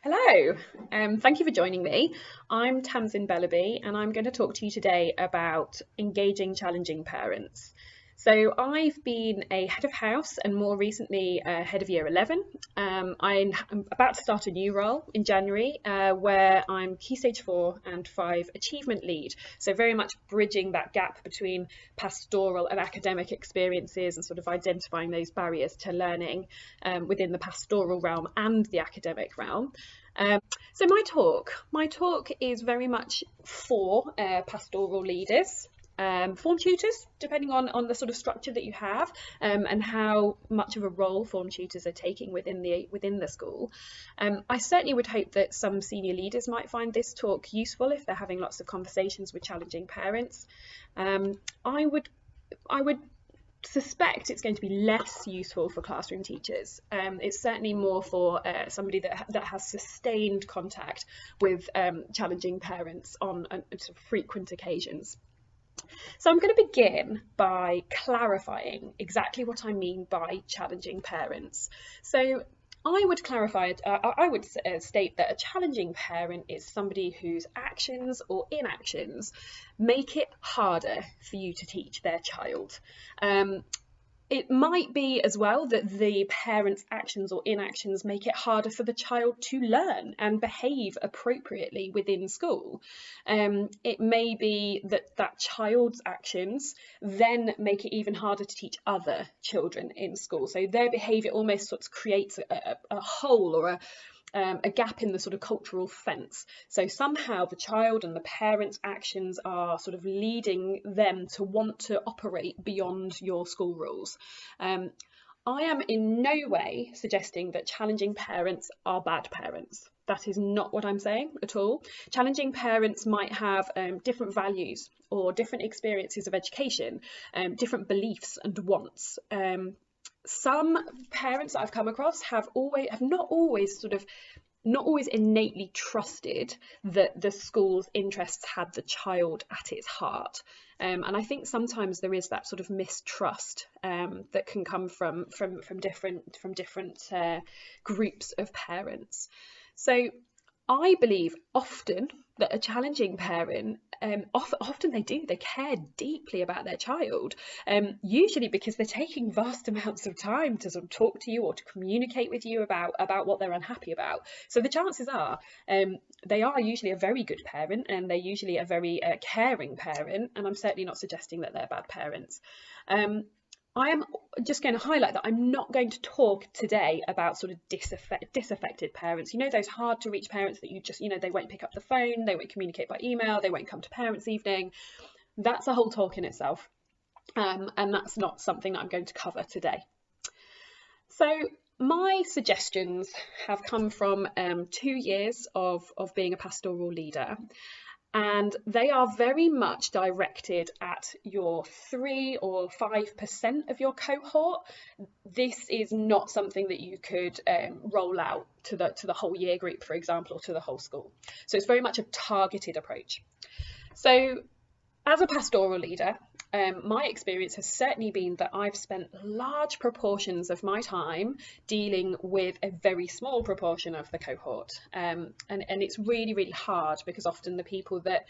Hello, thank you for joining me. I'm Tamsin Bellaby and I'm going to talk to you today about engaging challenging parents. So I've been a head of house and more recently head of year 11. I'm about to start a new role in January where I'm Key Stage 4 and 5 achievement lead. So very much bridging that gap between pastoral and academic experiences and sort of identifying those barriers to learning within the pastoral realm and the academic realm. So my talk is very much for pastoral leaders, form tutors, depending on the sort of structure that you have, and how much of a role form tutors are taking within the school. I certainly would hope that some senior leaders might find this talk useful if they're having lots of conversations with challenging parents. I would suspect it's going to be less useful for classroom teachers. It's certainly more for somebody that has sustained contact with challenging parents on sort of frequent occasions. So I'm going to begin by clarifying exactly what I mean by challenging parents. So I would clarify it. I would state that a challenging parent is somebody whose actions or inactions make it harder for you to teach their child. It might be as well that the parent's actions or inactions make it harder for the child to learn and behave appropriately within school. It may be that that child's actions then make it even harder to teach other children in school. So their behaviour almost sort of creates a hole or a gap in the sort of cultural fence. So somehow the child and the parent's actions are sort of leading them to want to operate beyond your school rules. I am in no way suggesting that challenging parents are bad parents. That is not what I'm saying at all. Challenging parents might have different values or different experiences of education, different beliefs and wants. Some parents that I've come across have not always innately trusted that the school's interests had the child at its heart. And I think sometimes there is that sort of mistrust that can come from different groups of parents. So I believe often that a challenging parent, often they care deeply about their child, usually because they're taking vast amounts of time to sort of talk to you or to communicate with you about what they're unhappy about. So the chances are they are usually a very good parent and they're usually a very caring parent, and I'm certainly not suggesting that they're bad parents. I am just going to highlight that I'm not going to talk today about sort of disaffected parents. You know, those hard to reach parents that they won't pick up the phone, they won't communicate by email, they won't come to parents' evening. That's a whole talk in itself. And that's not something that I'm going to cover today. So my suggestions have come from 2 years of being a pastoral leader. And they are very much directed at your 3 or 5% of your cohort. This is not something that you could roll out to the whole year group, for example, or to the whole school. So it's very much a targeted approach. So as a pastoral leader, my experience has certainly been that I've spent large proportions of my time dealing with a very small proportion of the cohort, and it's really, really hard because often the people that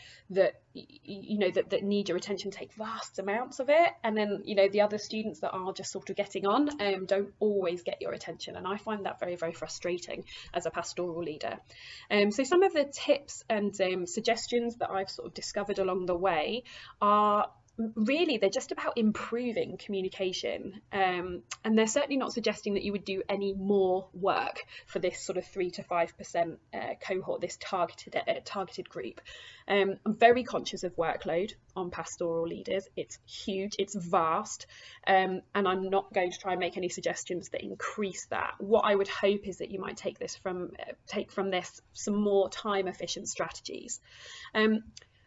need your attention take vast amounts of it, and then the other students that are just sort of getting on don't always get your attention, and I find that very, very frustrating as a pastoral leader. So some of the tips and suggestions that I've sort of discovered along the way are really, they're just about improving communication, and they're certainly not suggesting that you would do any more work for this sort of 3 to 5% cohort, this targeted group. I'm very conscious of workload on pastoral leaders. It's huge, it's vast, and I'm not going to try and make any suggestions that increase that. What I would hope is that you might take from this some more time efficient strategies.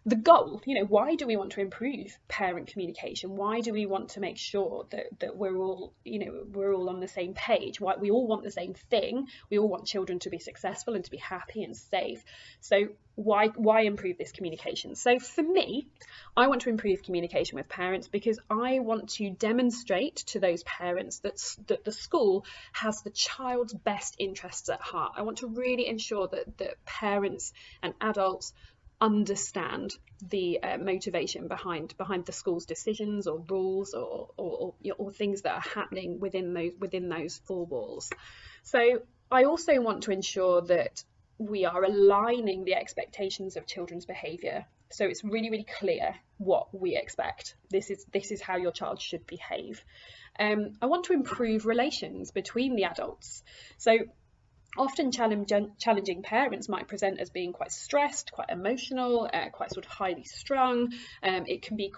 the goal, why do we want to improve parent communication? Why do we want to make sure that we're all, we're all on the same page? Why we all want the same thing? We all want children to be successful and to be happy and safe. So why improve this communication? So for me, I want to improve communication with parents because I want to demonstrate to those parents that the school has the child's best interests at heart. I want to really ensure that parents and adults understand the motivation behind the school's decisions or rules or things that are happening within those four walls. So I also want to ensure that we are aligning the expectations of children's behaviour, so it's really, really clear what we expect. This is how your child should behave. I want to improve relations between the adults. So often challenging parents might present as being quite stressed, quite emotional, quite sort of highly strung. It can be,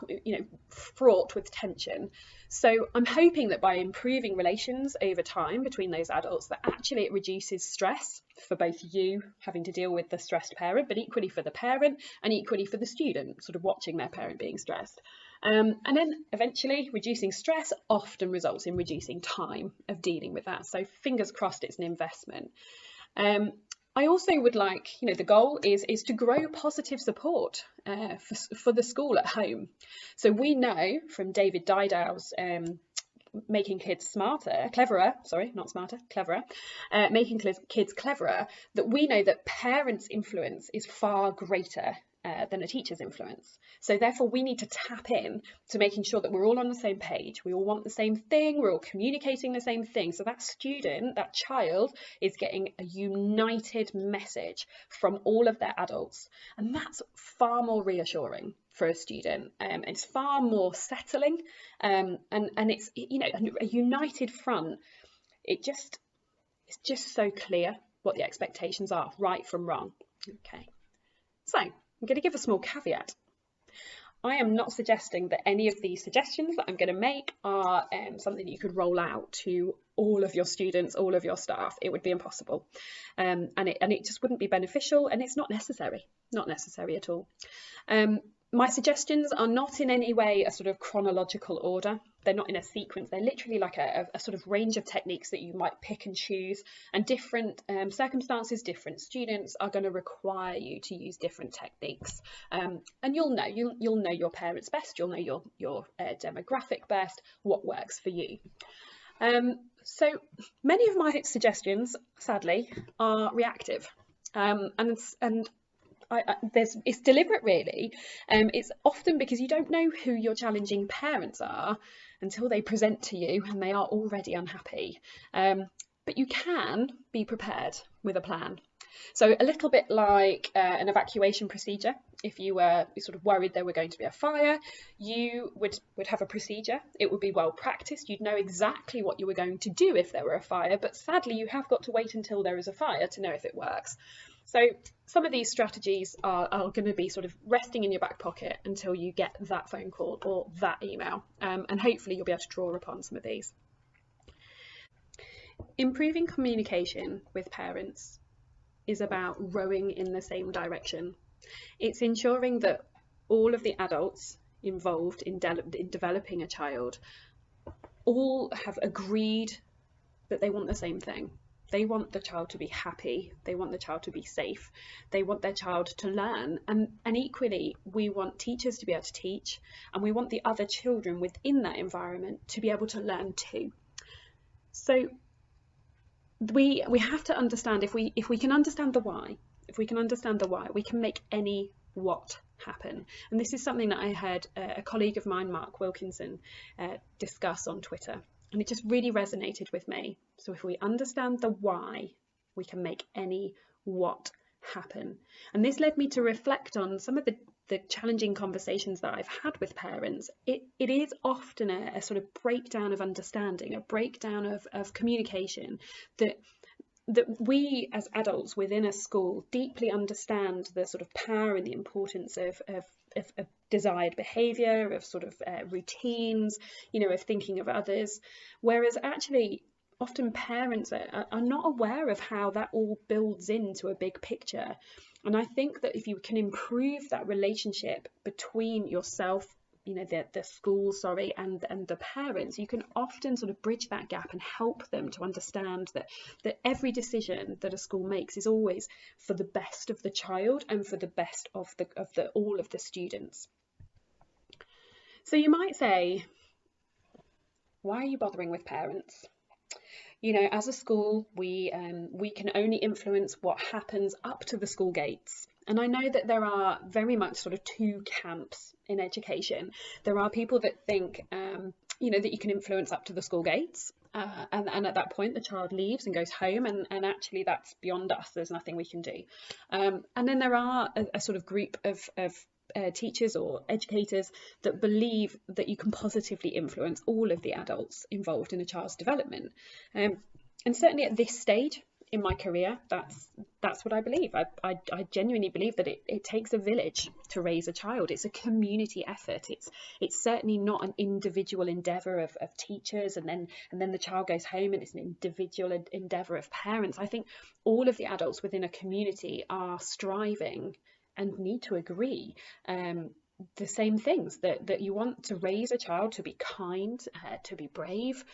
fraught with tension. So I'm hoping that by improving relations over time between those adults, that actually it reduces stress for both you having to deal with the stressed parent, but equally for the parent and equally for the student sort of watching their parent being stressed. And then eventually reducing stress often results in reducing time of dealing with that. So fingers crossed it's an investment. I also would like, the goal is to grow positive support for the school at home. So we know from David Didow's Making Kids Cleverer, Making Kids Cleverer, that we know that parents' influence is far greater than a teacher's influence. So therefore we need to tap in to making sure that we're all on the same page. We all want the same thing, we're all communicating the same thing. So that student, that child, is getting a united message from all of their adults. And that's far more reassuring for a student. It's far more settling, and it's, a united front. It's just so clear what the expectations are, right from wrong. Okay, so I'm going to give a small caveat. I am not suggesting that any of these suggestions that I'm going to make are something that you could roll out to all of your students, all of your staff. It would be impossible, and it just wouldn't be beneficial, and it's not necessary at all. My suggestions are not in any way a sort of chronological order. They're not in a sequence. They're literally like a sort of range of techniques that you might pick and choose, and different circumstances, different students are going to require you to use different techniques. And you'll know your parents best. You'll know your demographic best, what works for you. So many of my suggestions, sadly, are reactive, and it's deliberate, really. It's often because you don't know who your challenging parents are until they present to you and they are already unhappy. But you can be prepared with a plan. So a little bit like an evacuation procedure. If you were sort of worried there were going to be a fire, you would have a procedure. It would be well practiced. You'd know exactly what you were going to do if there were a fire, but sadly you have got to wait until there is a fire to know if it works. So some of these strategies are going to be sort of resting in your back pocket until you get that phone call or that email, and hopefully you'll be able to draw upon some of these. Improving communication with parents is about rowing in the same direction. It's ensuring that all of the adults involved in developing a child all have agreed that they want the same thing. They want the child to be happy, they want the child to be safe, they want their child to learn, and equally we want teachers to be able to teach, and we want the other children within that environment to be able to learn too. So we have to understand, if we can understand the why, we can make any what happen. And this is something that I heard a colleague of mine, Mark Wilkinson, discuss on Twitter. And it just really resonated with me. So if we understand the why, we can make any what happen. And this led me to reflect on some of the challenging conversations that I've had with parents. It is often a sort of breakdown of understanding, a breakdown of communication, that we as adults within a school deeply understand the sort of power and the importance of desired behaviour, of sort of routines, of thinking of others, whereas actually often parents are not aware of how that all builds into a big picture. And I think that if you can improve that relationship between yourself, the school, and the parents, you can often sort of bridge that gap and help them to understand that every decision that a school makes is always for the best of the child and for the best of all of the students. So you might say, why are you bothering with parents? As a school, we can only influence what happens up to the school gates. And I know that there are very much sort of two camps in education. There are people that think, that you can influence up to the school gates. And at that point, the child leaves and goes home, and actually that's beyond us. There's nothing we can do. And then there are a sort of group of teachers or educators that believe that you can positively influence all of the adults involved in a child's development. And certainly at this stage in my career, that's what I believe. I genuinely believe that it takes a village to raise a child. It's a community effort. It's certainly not an individual endeavour of teachers and then the child goes home and it's an individual endeavour of parents. I think all of the adults within a community are striving and need to agree the same things, that you want to raise a child to be kind, to be brave,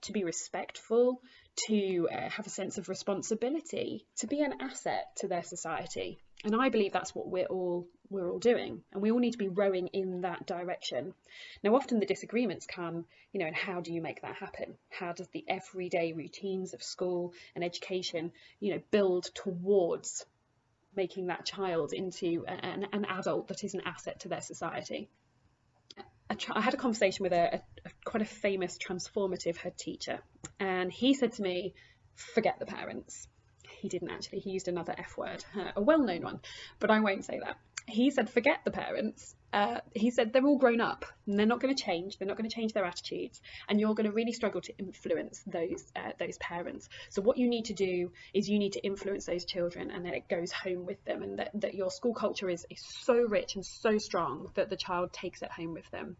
to be respectful, to have a sense of responsibility, to be an asset to their society. And I believe that's what we're all doing, and we all need to be rowing in that direction. Now, often the disagreements come, and how do you make that happen? How does the everyday routines of school and education, build towards making that child into an adult that is an asset to their society? I had a conversation with a quite a famous transformative head teacher, and he said to me, forget the parents. He didn't actually, he used another F word, a well-known one, but I won't say that. He said, forget the parents. He said, they're all grown up and they're not going to change. They're not going to change their attitudes, and you're going to really struggle to influence those parents. So what you need to do is you need to influence those children, and then it goes home with them, and that your school culture is so rich and so strong that the child takes it home with them.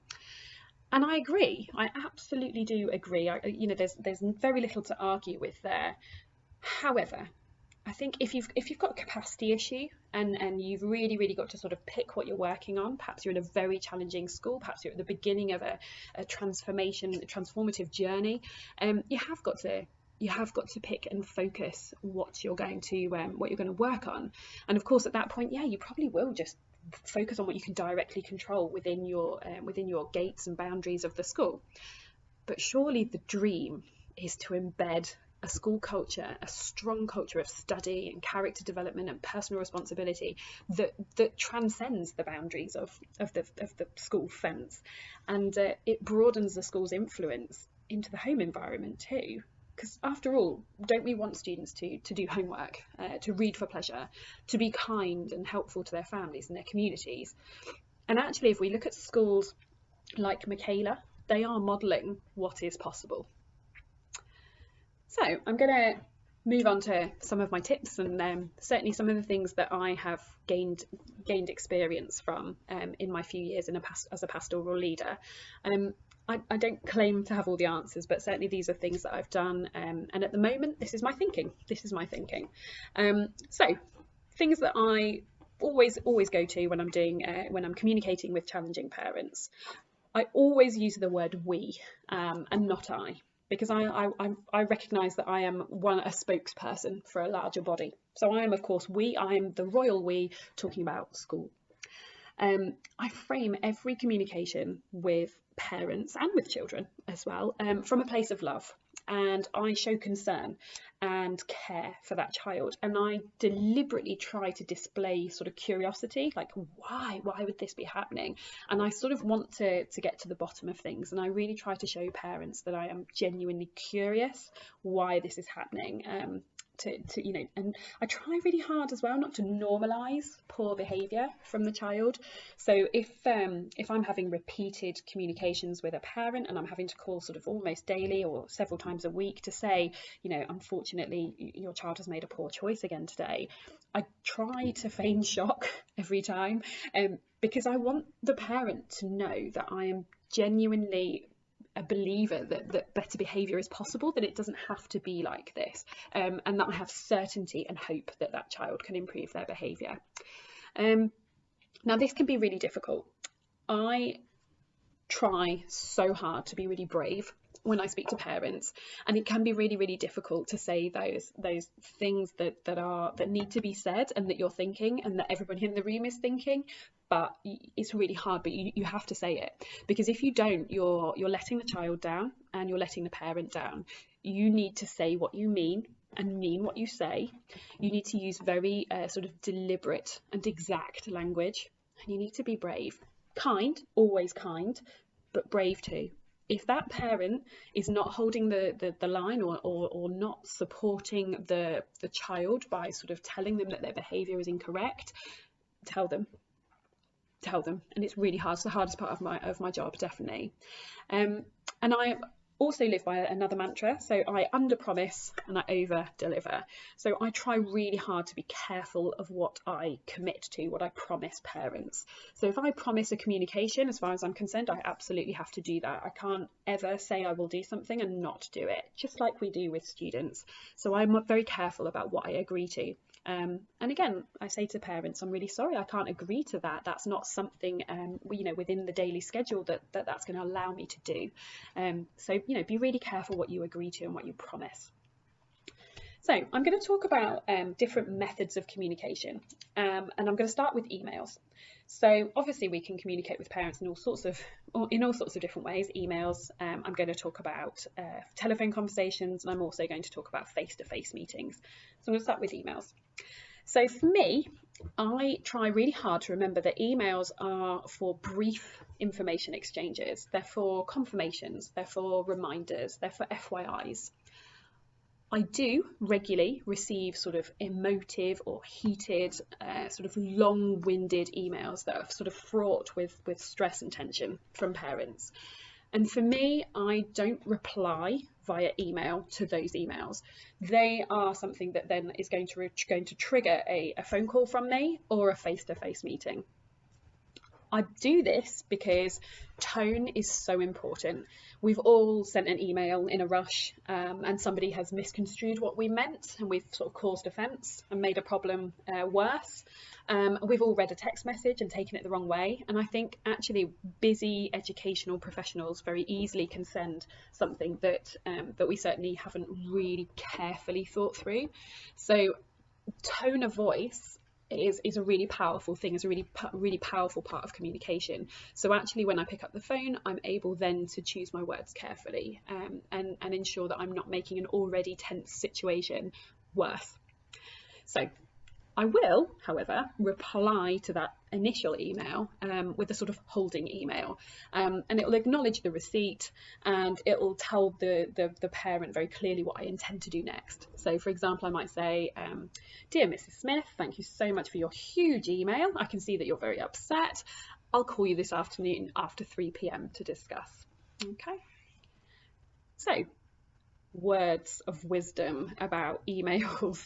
And I agree. I absolutely do agree. There's very little to argue with there. However, I think if you've got a capacity issue and you've really got to sort of pick what you're working on, perhaps you're in a very challenging school, perhaps you're at the beginning of a transformative journey, you have got to pick and focus what you're going to work on. And of course, at that point, you probably will just focus on what you can directly control within your gates and boundaries of the school. But surely the dream is to embed a school culture, a strong culture of study and character development and personal responsibility that transcends the boundaries of the school fence, and it broadens the school's influence into the home environment too. Because after all, don't we want students to do homework, to read for pleasure, to be kind and helpful to their families and their communities? And actually, if we look at schools like Michaela, they are modelling what is possible. So I'm going to move on to some of my tips, and certainly some of the things that I have gained experience from in my few years as a pastoral leader. I don't claim to have all the answers, but certainly these are things that I've done, and at the moment this is my thinking. So things that I always go to when I'm communicating with challenging parents. I always use the word we and not I, because I recognise that I am a spokesperson for a larger body. So I am, of course, I am the royal we talking about school. I frame every communication with parents and with children as well from a place of love, and I show concern and care for that child, and I deliberately try to display sort of curiosity, like why would this be happening, and I sort of want to get to the bottom of things, and I really try to show parents that I am genuinely curious why this is happening. And I try really hard as well not to normalise poor behaviour from the child. So if I'm having repeated communications with a parent and I'm having to call sort of almost daily or several times a week to say, unfortunately your child has made a poor choice again today, I try to feign shock every time, because I want the parent to know that I am genuinely a believer that better behaviour is possible, that it doesn't have to be like this, and that I have certainty and hope that that child can improve their behaviour. Now, this can be really difficult. I try so hard to be really brave when I speak to parents, and it can be really, really difficult to say those things that need to be said and that you're thinking and that everybody in the room is thinking. But it's really hard, but you have to say it, because if you don't, you're letting the child down and you're letting the parent down. You need to say what you mean and mean what you say. You need to use very sort of deliberate and exact language, and you need to be brave. Kind, always kind, but brave too. If that parent is not holding the line or not supporting the child by sort of telling them that their behaviour is incorrect, tell them. And it's really hard. It's the hardest part of my job, definitely. And I also live by another mantra. So I under promise and I over deliver. So I try really hard to be careful of what I commit to, what I promise parents. So if I promise a communication, as far as I'm concerned, I absolutely have to do that. I can't ever say I will do something and not do it, just like we do with students. So I'm very careful about what I agree to. And again, I say to parents, I'm really sorry, I can't agree to that. That's not something, within the daily schedule that's going to allow me to do. So, be really careful what you agree to and what you promise. So I'm going to talk about different methods of communication, and I'm going to start with emails. So obviously we can communicate with parents in all sorts of different ways. Emails. I'm going to talk about telephone conversations, and I'm also going to talk about face-to-face meetings. So I'm going to start with emails. So for me, I try really hard to remember that emails are for brief information exchanges. They're for confirmations. They're for reminders. They're for FYIs. I do regularly receive sort of emotive or heated, sort of long-winded emails that are sort of fraught with stress and tension from parents. And for me, I don't reply via email to those emails. They are something that then is going to trigger a phone call from me or a face-to-face meeting. I do this because tone is so important. We've all sent an email in a rush, and somebody has misconstrued what we meant, and we've sort of caused offence and made a problem worse. We've all read a text message and taken it the wrong way, and I think actually busy educational professionals very easily can send something that we certainly haven't really carefully thought through. So tone of voice is a really powerful thing, is a really powerful part of communication. So actually when I pick up the phone, I'm able then to choose my words carefully, and ensure that I'm not making an already tense situation worse. So I will, however, reply to that initial email with a sort of holding email, and it will acknowledge the receipt, and it will tell the parent very clearly what I intend to do next. So for example, I might say, "Dear Mrs. Smith, thank you so much for your huge email. I can see that you're very upset. I'll call you this afternoon after 3 p.m. to discuss." Okay. So, words of wisdom about emails.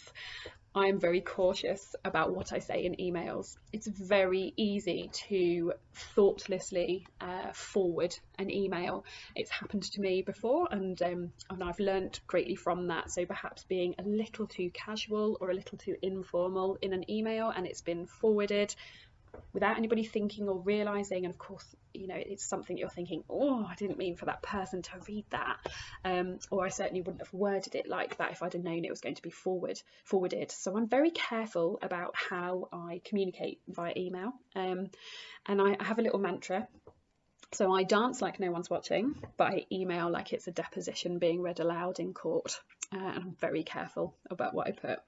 I'm very cautious about what I say in emails. It's very easy to thoughtlessly forward an email. It's happened to me before, and I've learnt greatly from that. So perhaps being a little too casual or a little too informal in an email, and it's been forwarded without anybody thinking or realizing, and of course, it's something you're thinking, oh, I didn't mean for that person to read that, or I certainly wouldn't have worded it like that if I'd have known it was going to be forwarded. So I'm very careful about how I communicate via email, and I have a little mantra. So I dance like no one's watching, but I email like it's a deposition being read aloud in court, and I'm very careful about what I put.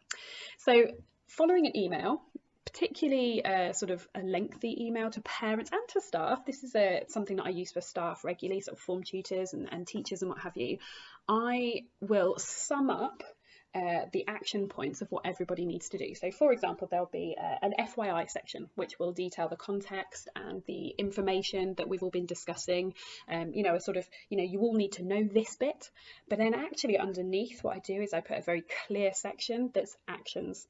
So following an email, particularly sort of a lengthy email to parents and to staff. This is something that I use for staff regularly, sort of form tutors and teachers and what have you. I will sum up the action points of what everybody needs to do. So for example, there'll be an FYI section which will detail the context and the information that we've all been discussing, a sort of, you all need to know this bit, but then actually underneath what I do is I put a very clear section that's actions.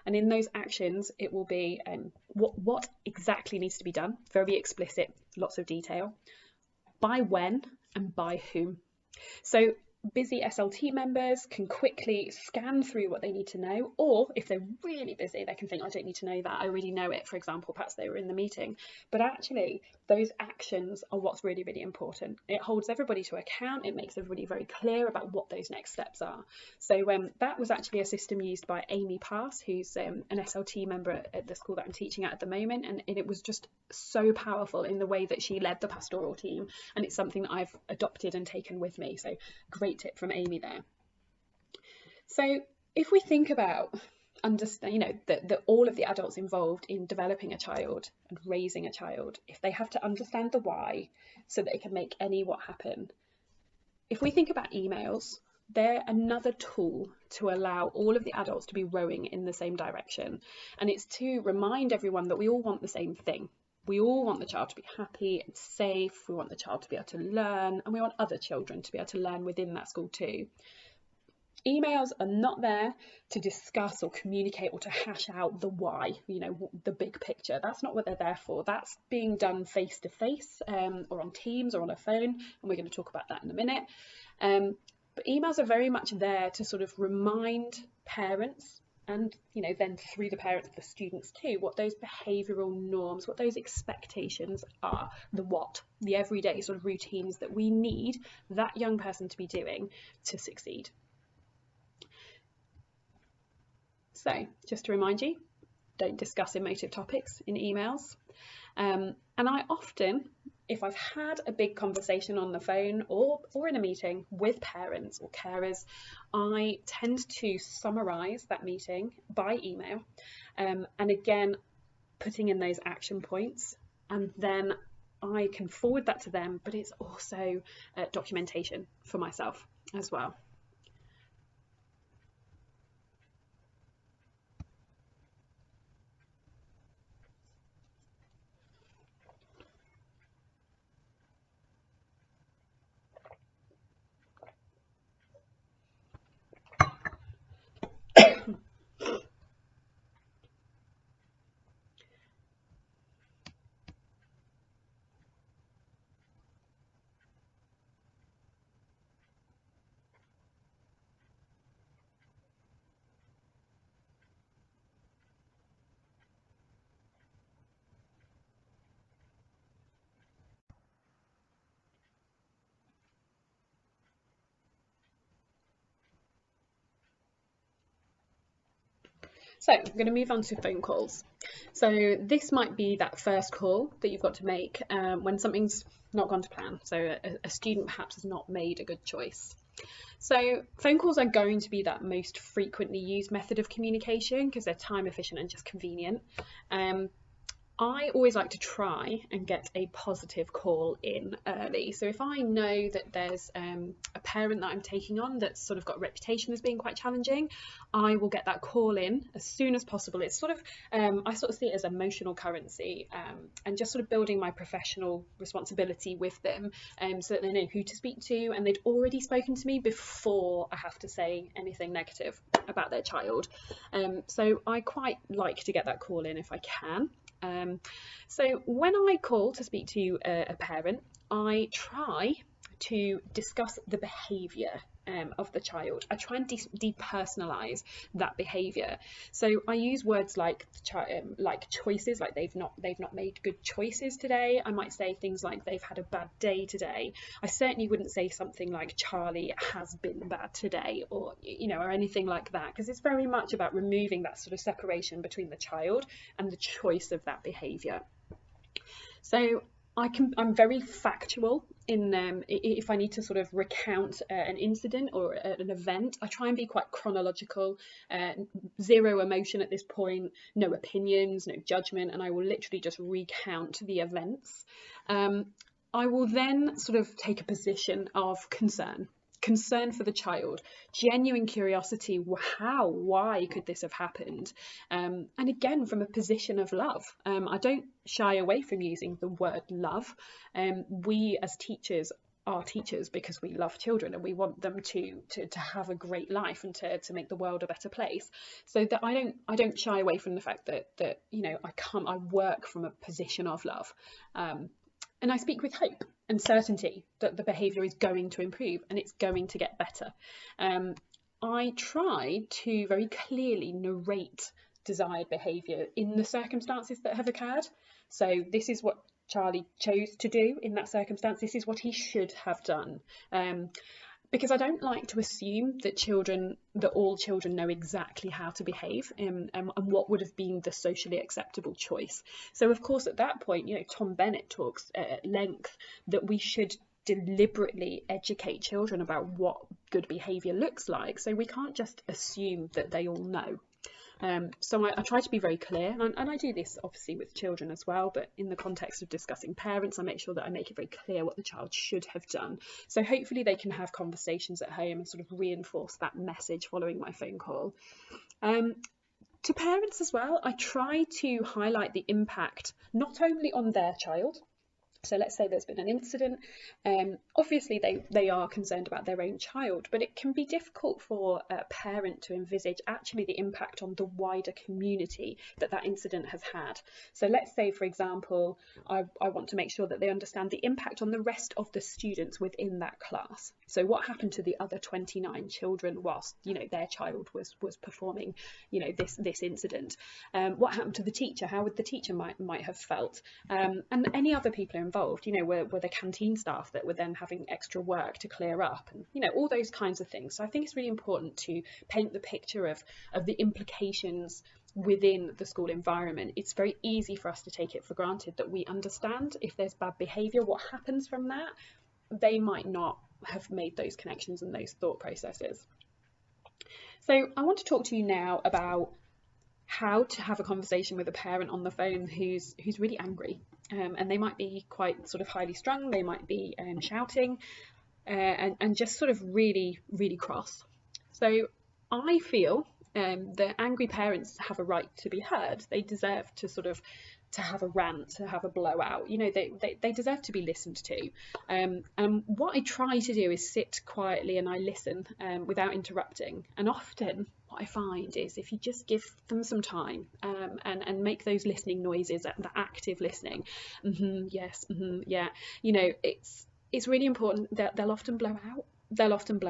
And in those actions, it will be what exactly needs to be done, very explicit, lots of detail, by when, and by whom. So busy SLT members can quickly scan through what they need to know, or if they're really busy, they can think, I don't need to know that, I already know it. For example, perhaps they were in the meeting, but actually those actions are what's really, really important. It holds everybody to account. It makes everybody very clear about what those next steps are. So that was actually a system used by Amy Pass, who's an SLT member at the school that I'm teaching at the moment, and it was just so powerful in the way that she led the pastoral team, and it's something that I've adopted and taken with me. So great tip from Amy there. So if we think about understand, that all of the adults involved in developing a child and raising a child, if they have to understand the why so that they can make any what happen. If we think about emails, they're another tool to allow all of the adults to be rowing in the same direction, and it's to remind everyone that we all want the same thing. We all want the child to be happy and safe, we want the child to be able to learn, and we want other children to be able to learn within that school too. Emails are not there to discuss or communicate or to hash out the why, the big picture. That's not what they're there for. That's being done face to face or on Teams or on a phone, and we're going to talk about that in a minute. But emails are very much there to sort of remind parents, and then through the parents, the students too, what those behavioural norms, what those expectations are, the everyday sort of routines that we need that young person to be doing to succeed. So just to remind you, don't discuss emotive topics in emails. And I often, if I've had a big conversation on the phone or in a meeting with parents or carers, I tend to summarise that meeting by email, and again putting in those action points, and then I can forward that to them, but it's also documentation for myself as well. So I'm going to move on to phone calls. So this might be that first call that you've got to make when something's not gone to plan. So a student perhaps has not made a good choice. So phone calls are going to be that most frequently used method of communication because they're time efficient and just convenient. I always like to try and get a positive call in early. So if I know that there's a parent that I'm taking on that's sort of got a reputation as being quite challenging, I will get that call in as soon as possible. It's sort of, I sort of see it as emotional currency, and just sort of building my professional responsibility with them so that they know who to speak to, and they'd already spoken to me before I have to say anything negative about their child. So I quite like to get that call in if I can. So when I call to speak to a parent, I try to discuss the behaviour of the child. I try and depersonalise that behaviour. So I use words like choices, like they've not made good choices today. I might say things like they've had a bad day today. I certainly wouldn't say something like Charlie has been bad today, or or anything like that, because it's very much about removing that sort of separation between the child and the choice of that behaviour. So I'm very factual in if I need to sort of recount an incident or an event, I try and be quite chronological, zero emotion at this point, no opinions, no judgment, and I will literally just recount the events. I will then sort of take a position of concern for the child, genuine curiosity, why could this have happened, and again from a position of love. I don't shy away from using the word love. We as teachers are teachers because we love children and we want them to have a great life and to make the world a better place, so that I don't shy away from the fact that I work from a position of love, and I speak with hope. and certainty that the behaviour is going to improve and it's going to get better. I try to very clearly narrate desired behaviour in the circumstances that have occurred. So this is what Charlie chose to do in that circumstance. This is what he should have done. Because I don't like to assume that all children know exactly how to behave and what would have been the socially acceptable choice. So of course at that point, Tom Bennett talks at length that we should deliberately educate children about what good behaviour looks like. So we can't just assume that they all know. So I try to be very clear, and I do this obviously with children as well, but in the context of discussing parents, I make sure that I make it very clear what the child should have done. So hopefully they can have conversations at home and sort of reinforce that message following my phone call. To parents as well, I try to highlight the impact not only on their child. So let's say there's been an incident. Obviously they are concerned about their own child, but it can be difficult for a parent to envisage actually the impact on the wider community that incident has had. So let's say, for example, I want to make sure that they understand the impact on the rest of the students within that class. So what happened to the other 29 children whilst their child was performing this incident? What happened to the teacher? How would the teacher might have felt? And any other people involved, were the canteen staff that were then having extra work to clear up, and all those kinds of things. So I think it's really important to paint the picture of the implications within the school environment. It's very easy for us to take it for granted that we understand if there's bad behaviour, what happens from that. They might not have made those connections and those thought processes. So I want to talk to you now about how to have a conversation with a parent on the phone who's really angry, and they might be quite sort of highly strung, they might be shouting and just sort of really cross. So I feel that angry parents have a right to be heard. They deserve to have a rant, to have a blowout. They deserve to be listened to. And what I try to do is sit quietly and I listen without interrupting. And often what I find is if you just give them some time and make those listening noises, the active listening, yes, yeah, it's really important that they'll often blow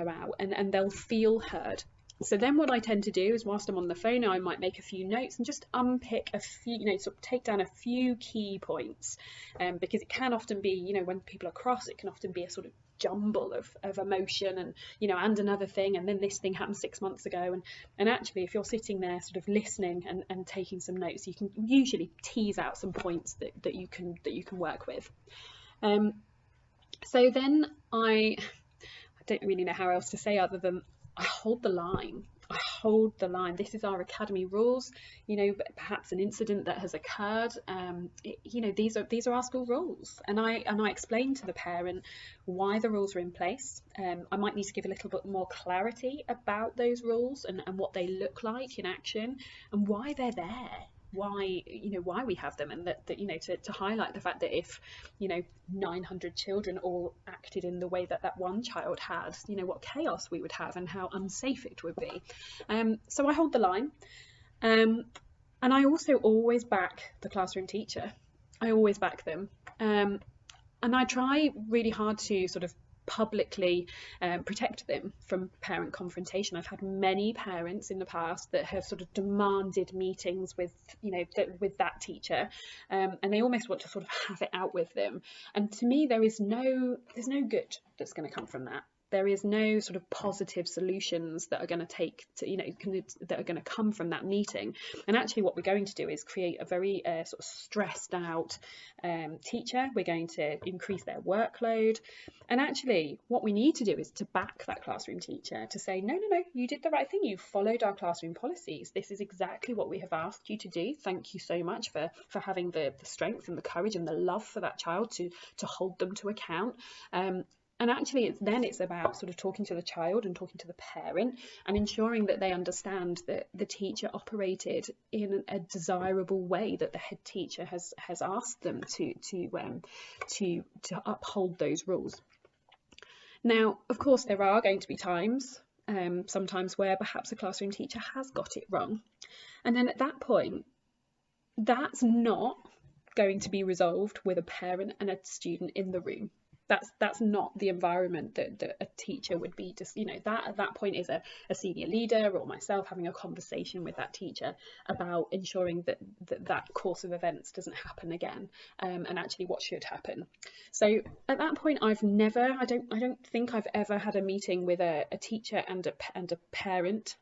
out and they'll feel heard. So then what I tend to do is, whilst I'm on the phone, I might make a few notes and just unpick a few, sort of take down a few key points, because it can often be, when people are cross, it can often be a sort of jumble of emotion and, and another thing, and then this thing happened 6 months ago. And actually, if you're sitting there sort of listening and taking some notes, you can usually tease out some points that you can work with. So then I don't really know how else to say other than I hold the line. This is our academy rules. Perhaps an incident that has occurred. These are our school rules, and I explain to the parent why the rules are in place. I might need to give a little bit more clarity about those rules and what they look like in action and why they're there. Why we have them, and that to highlight the fact that if 900 children all acted in the way that one child had, what chaos we would have and how unsafe it would be. So I hold the line, and I also always back the classroom teacher. I always back them, and I try really hard to sort of publicly protect them from parent confrontation. I've had many parents in the past that have sort of demanded meetings with with that teacher, and they almost want to sort of have it out with them. And to me, there's no good that's going to come from that. There is no sort of positive solutions that are going to come from that meeting. And actually what we're going to do is create a very sort of stressed out teacher. We're going to increase their workload. And actually what we need to do is to back that classroom teacher to say, no, you did the right thing. You followed our classroom policies. This is exactly what we have asked you to do. Thank you so much for having the strength and the courage and the love for that child to hold them to account. And actually it's about sort of talking to the child and talking to the parent and ensuring that they understand that the teacher operated in a desirable way, that the head teacher has asked them to uphold those rules. Now, of course, there are going to be times, sometimes where perhaps a classroom teacher has got it wrong. And then at that point, that's not going to be resolved with a parent and a student in the room. That's not the environment that a teacher would be. Just, you know, that at that point is a senior leader or myself having a conversation with that teacher about ensuring that course of events doesn't happen again, and actually what should happen. So at that point, I don't think I've ever had a meeting with a teacher and a parent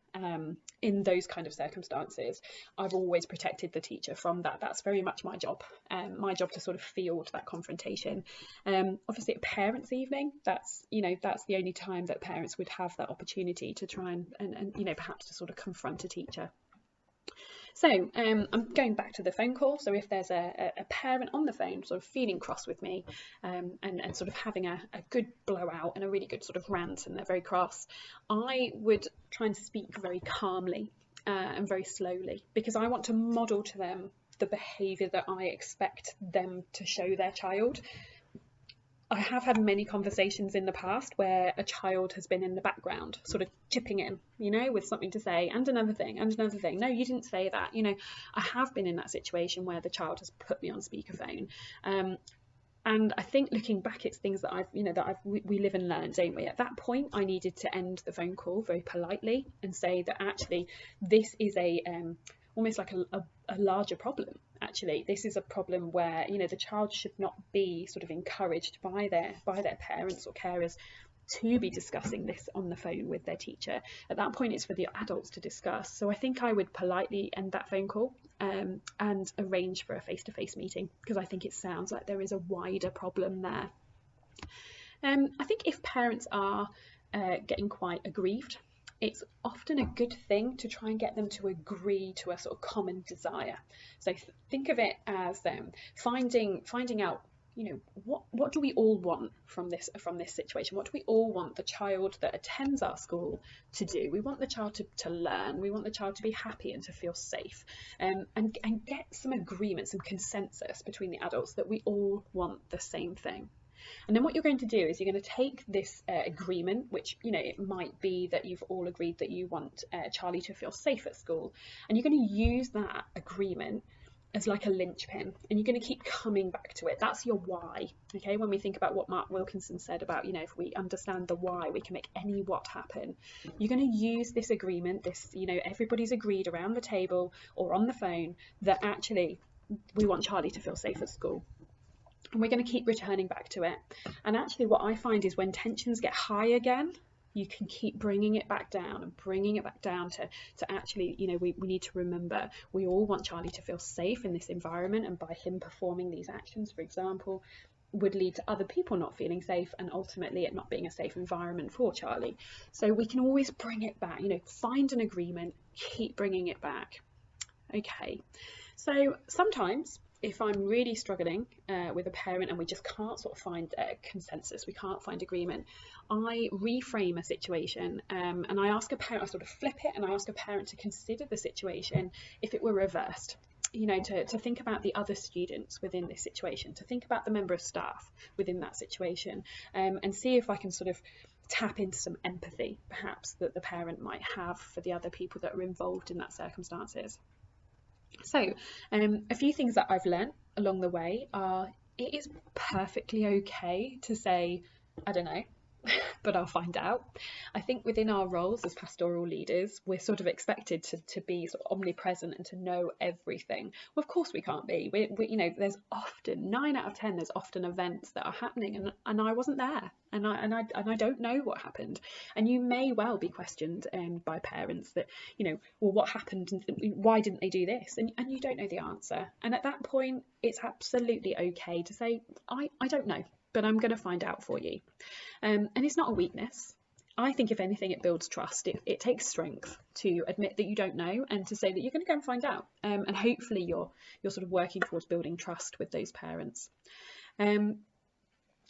in those kind of circumstances. I've always protected the teacher from that. That's very much my job to sort of field that confrontation. Obviously at parents' evening, that's the only time that parents would have that opportunity to try and you know, perhaps to sort of confront a teacher. So I'm going back to the phone call. So if there's a parent on the phone sort of feeling cross with me, and sort of having a good blowout and a really good sort of rant, and they're very cross, I would try and speak very calmly and very slowly, because I want to model to them the behaviour that I expect them to show their child. I have had many conversations in the past where a child has been in the background, sort of chipping in, you know, with something to say, and another thing, and another thing. No, you didn't say that. You know, I have been in that situation where the child has put me on speakerphone. And I think looking back, it's things that we live and learn, don't we? At that point, I needed to end the phone call very politely and say that actually this is almost like a larger problem. Actually, this is a problem where, you know, the child should not be sort of encouraged by their parents or carers to be discussing this on the phone with their teacher. At that point, it's for the adults to discuss. So I think I would politely end that phone call and arrange for a face-to-face meeting, because I think it sounds like there is a wider problem there. I think if parents are getting quite aggrieved, it's often a good thing to try and get them to agree to a sort of common desire. So think of it as finding out, you know, what do we all want from this situation? What do we all want the child that attends our school to do? We want the child to learn. We want the child to be happy and to feel safe, and get some agreement, some consensus between the adults that we all want the same thing. And then what you're going to do is you're going to take this agreement, which, you know, it might be that you've all agreed that you want Charlie to feel safe at school, and you're going to use that agreement as like a linchpin, and you're going to keep coming back to it. That's your why. Okay, when we think about what Mark Wilkinson said about, you know, if we understand the why, we can make any what happen. You're going to use this agreement, this, you know, everybody's agreed around the table or on the phone that actually we want Charlie to feel safe at school. And we're going to keep returning back to it. And actually what I find is when tensions get high again, you can keep bringing it back down and bringing it back down to actually, you know, we need to remember we all want Charlie to feel safe in this environment, and by him performing these actions, for example, would lead to other people not feeling safe, and ultimately it not being a safe environment for Charlie. So we can always bring it back, you know, find an agreement, keep bringing it back. Okay, so sometimes if I'm really struggling with a parent and we just can't sort of find consensus, we can't find agreement, I reframe a situation and I ask a parent, I sort of flip it, and I ask a parent to consider the situation if it were reversed. You know, to think about the other students within this situation, to think about the member of staff within that situation, and see if I can sort of tap into some empathy, perhaps, that the parent might have for the other people that are involved in that circumstances. So a few things that I've learned along the way are it is perfectly okay to say, I don't know, but I'll find out. I think within our roles as pastoral leaders, we're sort of expected to be sort of omnipresent and to know everything. Well, of course we can't be. We you know, there's often 9 out of 10. There's often events that are happening, and I wasn't there, and I don't know what happened. And you may well be questioned by parents that, you know, well, what happened and why didn't they do this? And you don't know the answer. And at that point, it's absolutely okay to say, I don't know, but I'm going to find out for you. And it's not a weakness. I think if anything, it builds trust. It takes strength to admit that you don't know and to say that you're going to go and find out. And hopefully you're sort of working towards building trust with those parents.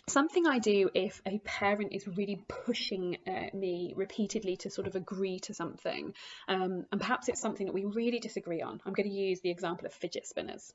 Something I do if a parent is really pushing me repeatedly to sort of agree to something, and perhaps it's something that we really disagree on. I'm going to use the example of fidget spinners.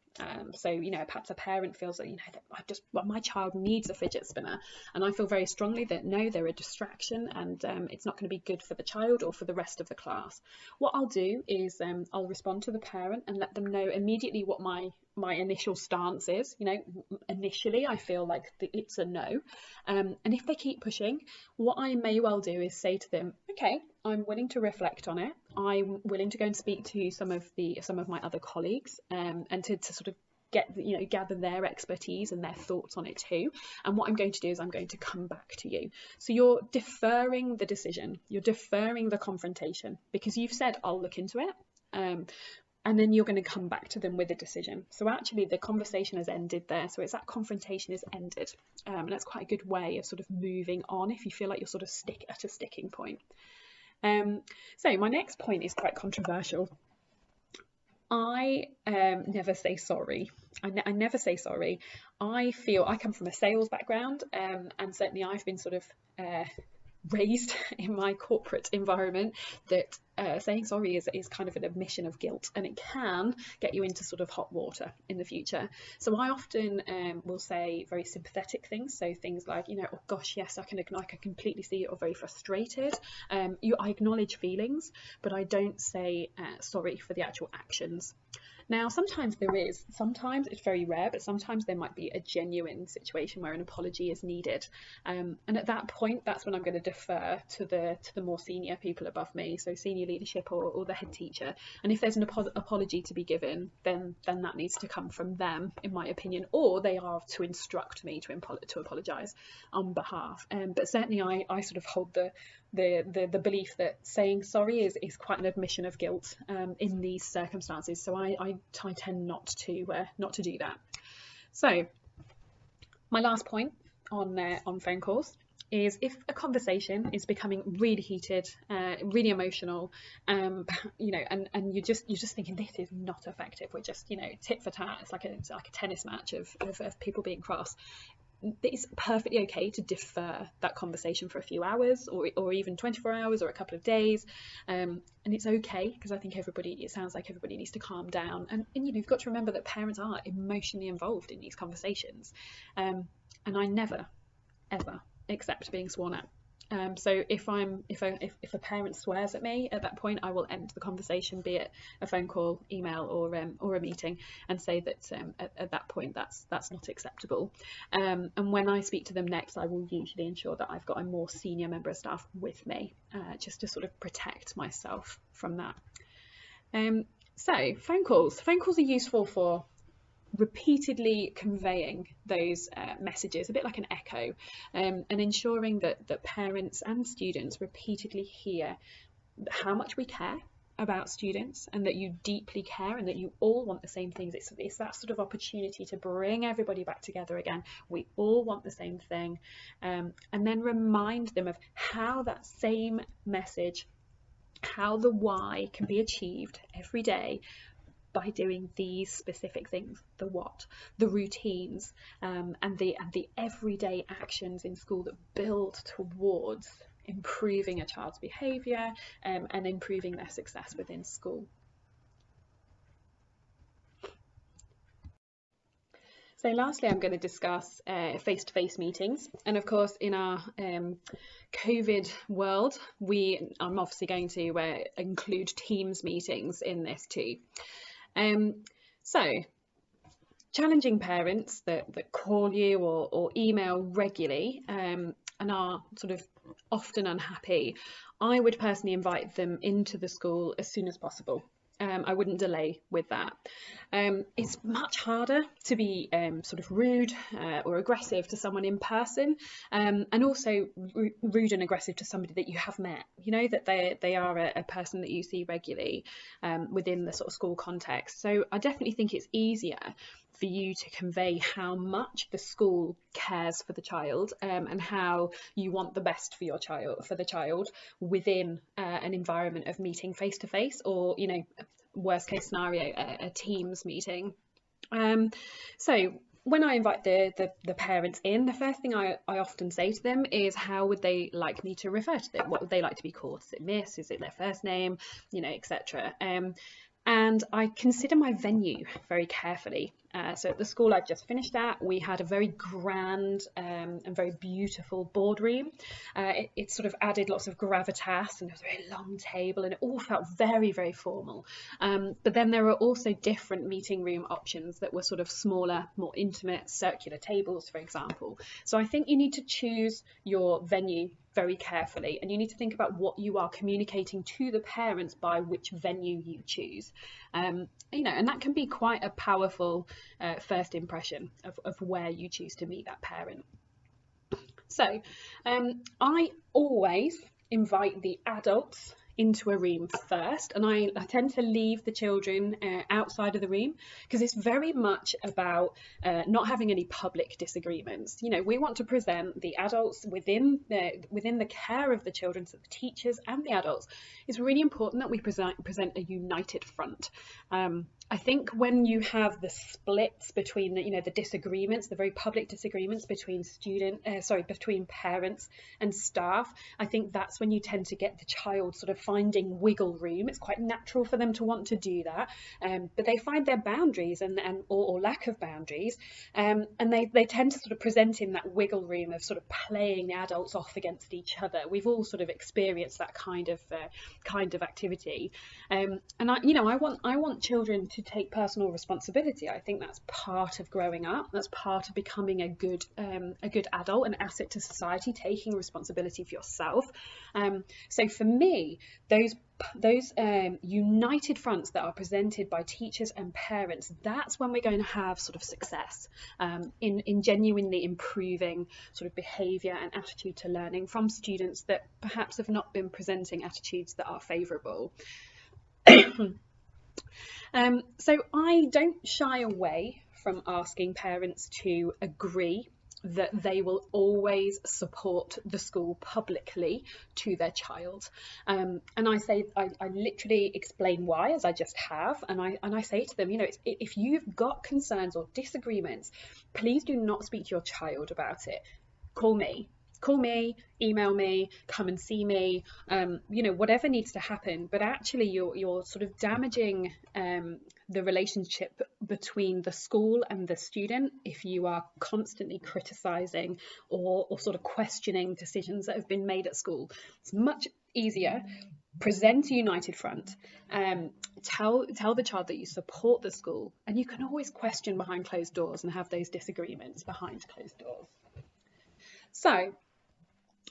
So, you know, perhaps a parent feels that, you know, that my child needs a fidget spinner, and I feel very strongly that no, they're a distraction, and it's not going to be good for the child or for the rest of the class. What I'll do is I'll respond to the parent and let them know immediately what my initial stance is. You know, initially I feel like it's a no. And if they keep pushing, what I may well do is say to them, okay, I'm willing to reflect on it. I'm willing to go and speak to some of my other colleagues, and to sort of gather their expertise and their thoughts on it too. And what I'm going to do is I'm going to come back to you. So you're deferring the decision, you're deferring the confrontation, because you've said, I'll look into it. And then you're going to come back to them with a decision. So actually the conversation has ended there. So it's that confrontation is ended. And that's quite a good way of sort of moving on if you feel like you're sort of at a sticking point. So my next point is quite controversial. I never say sorry. I never say sorry. I feel I come from a sales background, and certainly I've been sort of raised in my corporate environment that saying sorry is kind of an admission of guilt, and it can get you into sort of hot water in the future. So I often will say very sympathetic things, so things like, oh gosh, yes, I can completely see you're very frustrated. I acknowledge feelings, but I don't say sorry for the actual actions. Now, sometimes it's very rare, but sometimes there might be a genuine situation where an apology is needed. And at that point, that's when I'm going to defer to the more senior people above me, so senior leadership or the head teacher. And if there's an apology to be given, then that needs to come from them, in my opinion, or they are to instruct me to apologise on behalf. But certainly I sort of hold the belief that saying sorry is quite an admission of guilt in these circumstances. So I tend not to do that. So my last point on phone calls is, if a conversation is becoming really heated, really emotional, and you're just thinking this is not effective, we're just tit for tat, it's like a tennis match of people being cross. It's perfectly okay to defer that conversation for a few hours or even 24 hours or a couple of days, and it's okay, because I think it sounds like everybody needs to calm down, and you've got to remember that parents are emotionally involved in these conversations, and I never ever accept being sworn at. So if a parent swears at me, at that point I will end the conversation, be it a phone call, email, or a meeting, and say that at that point that's not acceptable. And when I speak to them next, I will usually ensure that I've got a more senior member of staff with me, just to sort of protect myself from that. So phone calls are useful for repeatedly conveying those messages, a bit like an echo, and ensuring that parents and students repeatedly hear how much we care about students, and that you deeply care, and that you all want the same things. It's that sort of opportunity to bring everybody back together again. We all want the same thing, and then remind them of how that same message, how the why can be achieved every day by doing these specific things: the what, the routines, and the everyday actions in school that build towards improving a child's behaviour, and improving their success within school. So lastly, I'm going to discuss face-to-face meetings, and of course in our COVID world, I'm obviously going to include Teams meetings in this too. So challenging parents that call you or email regularly, and are sort of often unhappy, I would personally invite them into the school as soon as possible. I wouldn't delay with that. It's much harder to be sort of rude or aggressive to someone in person, and also rude and aggressive to somebody that you have met, that they are a person that you see regularly within the sort of school context. So I definitely think it's easier for you to convey how much the school cares for the child, and how you want the best for the child within an environment of meeting face to face, or worst case scenario, a Teams meeting. So when I invite the parents in, the first thing I often say to them is, how would they like me to refer to them? What would they like to be called? Is it Miss? Is it their first name? etc. And I consider my venue very carefully. So at the school I've just finished at, we had a very grand and very beautiful boardroom. It sort of added lots of gravitas, and there was a very long table, and it all felt very, very formal. But then there are also different meeting room options that were sort of smaller, more intimate, circular tables, for example. So I think you need to choose your venue very carefully, and you need to think about what you are communicating to the parents by which venue you choose. You know, and that can be quite a powerful first impression of where you choose to meet that parent. So I always invite the adults into a room first, and I tend to leave the children outside of the room, because it's very much about not having any public disagreements. You know, we want to present the adults within the care of the children, so the teachers and the adults. It's really important that we present a united front. I think when you have the splits between the disagreements, the very public disagreements between between parents and staff, I think that's when you tend to get the child sort of finding wiggle room. It's quite natural for them to want to do that, but they find their boundaries or lack of boundaries, and they tend to sort of present in that wiggle room of sort of playing the adults off against each other. We've all sort of experienced that kind of activity, and I want children to take personal responsibility. I think that's part of growing up. That's part of becoming a good adult, an asset to society, taking responsibility for yourself. So for me, those united fronts that are presented by teachers and parents, that's when we're going to have sort of success in genuinely improving sort of behaviour and attitude to learning from students that perhaps have not been presenting attitudes that are favourable. So I don't shy away from asking parents to agree that they will always support the school publicly to their child, and I literally explain why, as I just have, and I say to them, if you've got concerns or disagreements, please do not speak to your child about it. Call me, email me, come and see me, whatever needs to happen. But actually you're sort of damaging the relationship between the school and the student if you are constantly criticizing or sort of questioning decisions that have been made at school. It's much easier. Present a united front, tell the child that you support the school, and you can always question behind closed doors and have those disagreements behind closed doors. So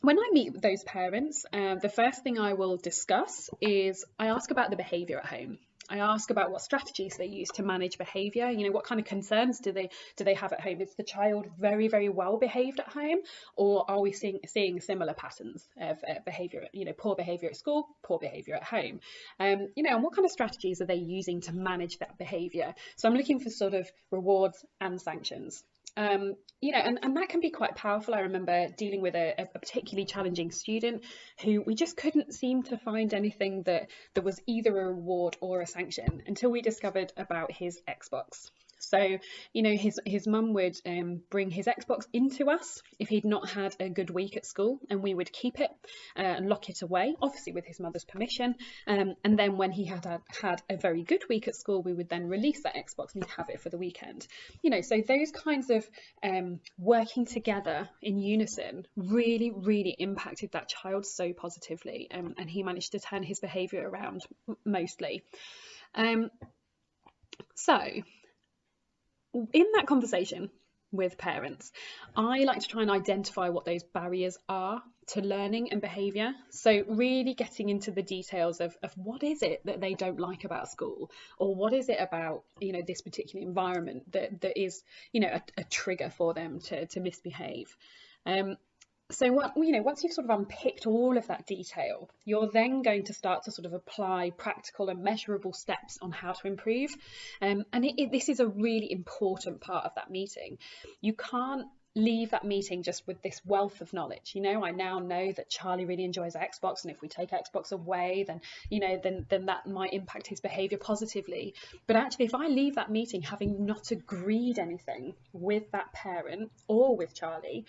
when I meet those parents, the first thing I will discuss is I ask about the behaviour at home. I ask about what strategies they use to manage behaviour. What kind of concerns do they have at home? Is the child very, very well behaved at home, or are we seeing similar patterns of behaviour? Poor behaviour at school, poor behaviour at home. And what kind of strategies are they using to manage that behaviour? So I'm looking for sort of rewards and sanctions. And that can be quite powerful. I remember dealing with a particularly challenging student who we just couldn't seem to find anything that was either a reward or a sanction until we discovered about his Xbox. So, his mum would bring his Xbox into us if he'd not had a good week at school, and we would keep it and lock it away, obviously with his mother's permission. And then when he had a very good week at school, we would then release that Xbox and he'd have it for the weekend. So those kinds of working together in unison really, really impacted that child so positively, and he managed to turn his behaviour around mostly. So in that conversation with parents, I like to try and identify what those barriers are to learning and behaviour. So really getting into the details of what is it that they don't like about school, or what is it about this particular environment that is a trigger for them to misbehave. So once you've sort of unpicked all of that detail, you're then going to start to sort of apply practical and measurable steps on how to improve. And this is a really important part of that meeting. You can't leave that meeting just with this wealth of knowledge. I now know that Charlie really enjoys Xbox, and if we take Xbox away, then then that might impact his behaviour positively. But actually, if I leave that meeting having not agreed anything with that parent or with Charlie,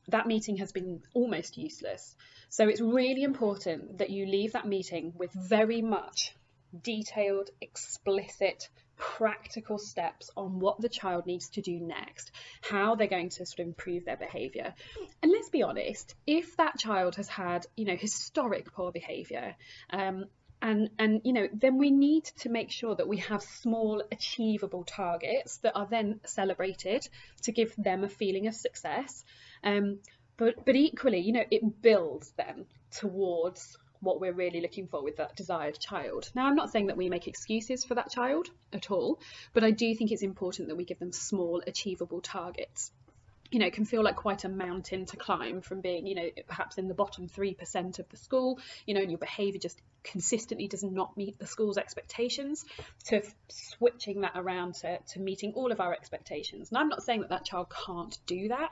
that meeting has been almost useless. So it's really important that you leave that meeting with very much detailed, explicit practical steps on what the child needs to do next, how they're going to sort of improve their behaviour. And let's be honest, if that child has had, you know, historic poor behaviour, and you know, then we need to make sure that we have small achievable targets that are then celebrated to give them a feeling of success. But equally, you know, it builds them towards what we're really looking for with that desired child. Now, I'm not saying that we make excuses for that child at all, but I do think it's important that we give them small achievable targets. You know, it can feel like quite a mountain to climb from being, you know, perhaps in the bottom 3% of the school, you know, and your behaviour just consistently does not meet the school's expectations, to switching that around to meeting all of our expectations. And I'm not saying that that child can't do that.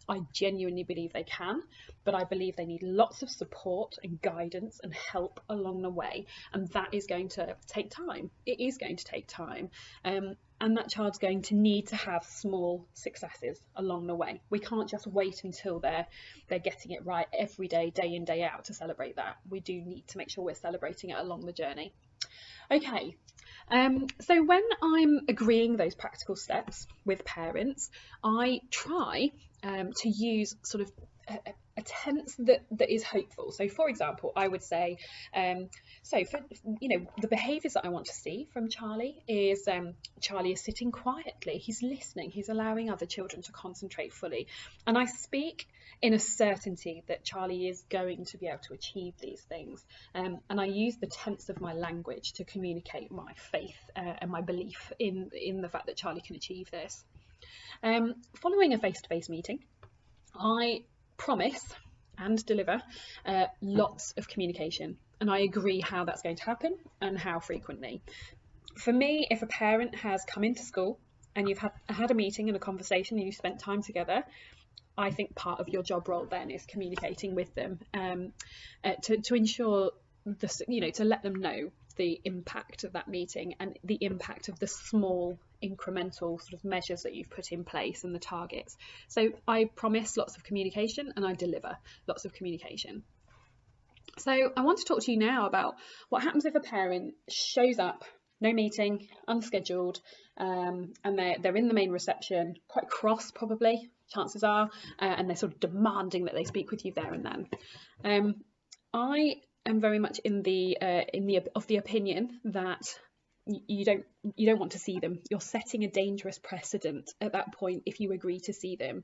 I genuinely believe they can, but I believe they need lots of support and guidance and help along the way, and that is going to take time. It is going to take time, and that child's going to need to have small successes along the way. We can't just wait until they're getting it right every day, day in, day out, to celebrate that. We do need to make sure we're celebrating it along the journey. Okay, so when I'm agreeing those practical steps with parents, I try to use sort of a tense that is hopeful. So for example, I would say, so for, you know, the behaviours that I want to see from Charlie is Charlie is sitting quietly, he's listening, he's allowing other children to concentrate fully, and I speak in a certainty that Charlie is going to be able to achieve these things, and I use the tense of my language to communicate my faith and my belief in the fact that Charlie can achieve this. Following a face-to-face meeting, I promise and deliver lots of communication, and I agree how that's going to happen and how frequently. For me, if a parent has come into school and you've had a meeting and a conversation and you've spent time together, I think part of your job role then is communicating with them to ensure you know, to let them know the impact of that meeting and the impact of the small incremental sort of measures that you've put in place and the targets. So I promise lots of communication and I deliver lots of communication. So I want to talk to you now about what happens if a parent shows up, no meeting, unscheduled, and they're in the main reception, quite cross probably, chances are, and they're sort of demanding that they speak with you there and then. I am very much of the opinion that you don't want to see them. You're setting a dangerous precedent at that point if you agree to see them.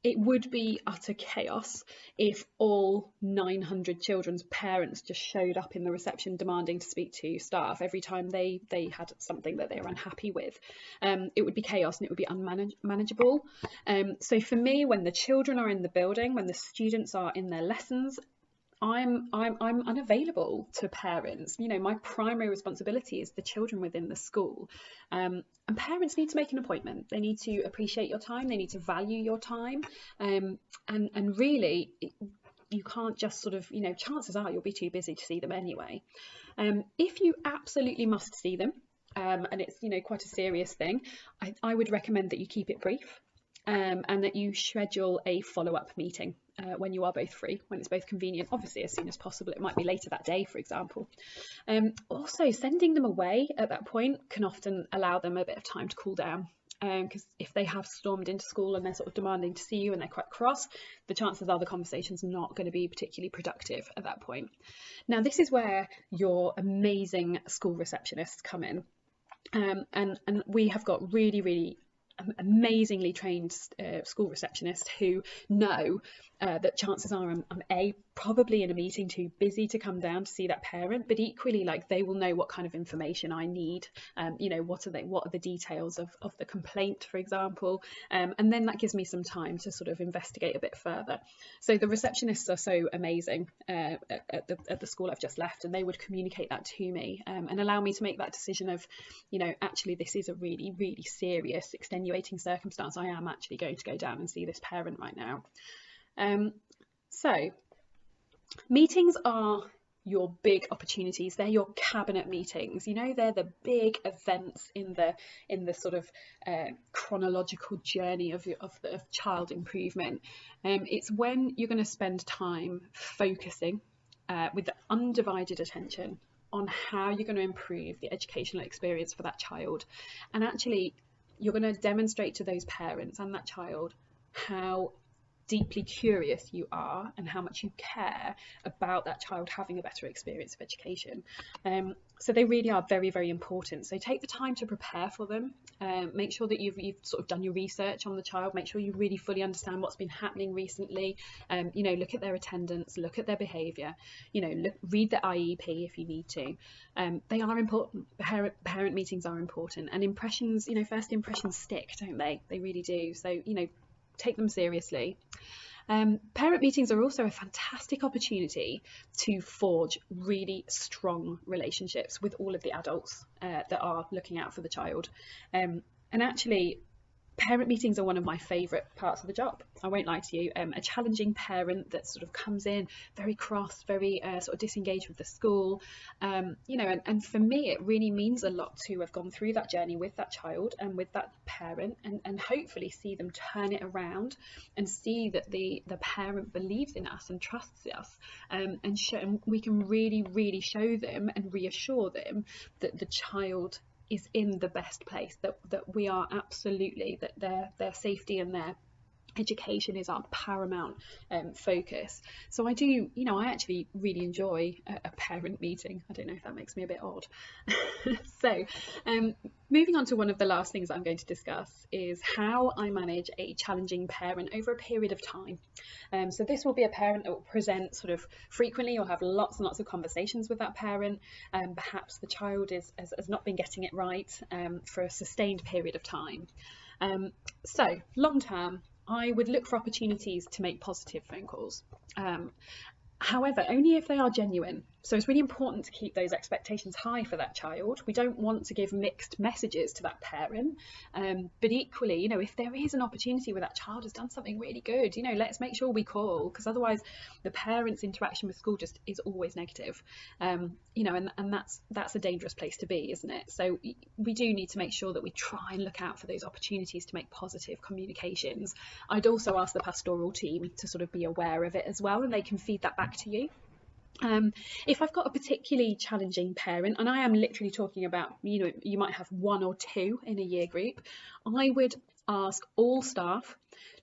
It would be utter chaos if all 900 children's parents just showed up in the reception demanding to speak to staff every time they had something that they were unhappy with. It would be chaos and it would be unmanageable. So for me, when the children are in the building, when the students are in their lessons, I'm unavailable to parents. You know, my primary responsibility is the children within the school, and parents need to make an appointment. They need to appreciate your time, they need to value your time, and really you can't just sort of, you know, chances are you'll be too busy to see them anyway. If you absolutely must see them, and it's, you know, quite a serious thing, I would recommend that you keep it brief, and that you schedule a follow-up meeting when you are both free, when it's both convenient, obviously as soon as possible. It might be later that day, for example. Also, sending them away at that point can often allow them a bit of time to cool down, because if they have stormed into school and they're sort of demanding to see you and they're quite cross, the chances are the conversation's not going to be particularly productive at that point. Now, this is where your amazing school receptionists come in, and we have got really amazingly trained school receptionists who know that chances are I'm probably in a meeting, too busy to come down to see that parent, but equally, like, they will know what kind of information I need. You know, what are the details of the complaint, for example, and then that gives me some time to sort of investigate a bit further. So the receptionists are so amazing at the school I've just left, and they would communicate that to me, and allow me to make that decision of, you know, actually this is a really serious extenuating circumstance. I am actually going to go down and see this parent right now. So meetings are your big opportunities. They're your cabinet meetings, you know, they're the big events in the sort of chronological journey of child improvement. It's when you're going to spend time focusing with undivided attention on how you're going to improve the educational experience for that child. And actually, you're going to demonstrate to those parents and that child how deeply curious you are and how much you care about that child having a better experience of education. So they really are very, very important. So take the time to prepare for them. Make sure that you've sort of done your research on the child. Make sure you really fully understand what's been happening recently. You know, look at their attendance, look at their behaviour. You know, read the IEP if you need to. They are important. Parent meetings are important, and impressions. You know, first impressions stick, don't they? They really do. So you know, take them seriously. Parent meetings are also a fantastic opportunity to forge really strong relationships with all of the adults that are looking out for the child. And actually, parent meetings are one of my favourite parts of the job. I won't lie to you. A challenging parent that sort of comes in very cross, very sort of disengaged with the school, you know, and for me it really means a lot to have gone through that journey with that child and with that parent, and hopefully see them turn it around and see that the parent believes in us and trusts us, and we can really show them and reassure them that the child is in the best place, that we are absolutely, that their safety and their education is our paramount focus. So I do, you know, I actually really enjoy a parent meeting. I don't know if that makes me a bit odd. So moving on to one of the last things I'm going to discuss is how I manage a challenging parent over a period of time. So this will be a parent that will present sort of frequently. You'll have lots and lots of conversations with that parent. Perhaps the child has not been getting it right for a sustained period of time. So long term, I would look for opportunities to make positive phone calls. However, only if they are genuine. So it's really important to keep those expectations high for that child. We don't want to give mixed messages to that parent. But equally, you know, if there is an opportunity where that child has done something really good, you know, let's make sure we call, because otherwise the parent's interaction with school just is always negative. You know, and that's a dangerous place to be, isn't it? So we do need to make sure that we try and look out for those opportunities to make positive communications. I'd also ask the pastoral team to sort of be aware of it as well, and they can feed that back to you. If I've got a particularly challenging parent, and I am literally talking about, you know, you might have one or two in a year group, I would ask all staff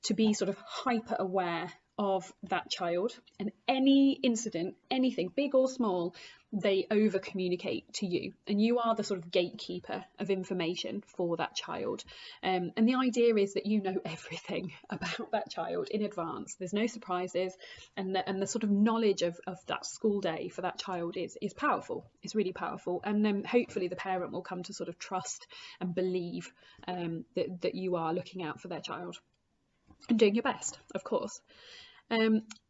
to be sort of hyper aware of that child, and any incident, anything big or small, they over communicate to you, and you are the sort of gatekeeper of information for that child. And the idea is that you know everything about that child in advance. There's no surprises, and the sort of knowledge of that school day for that child is powerful. It's really powerful, and then hopefully the parent will come to sort of trust and believe that you are looking out for their child and doing your best, of course.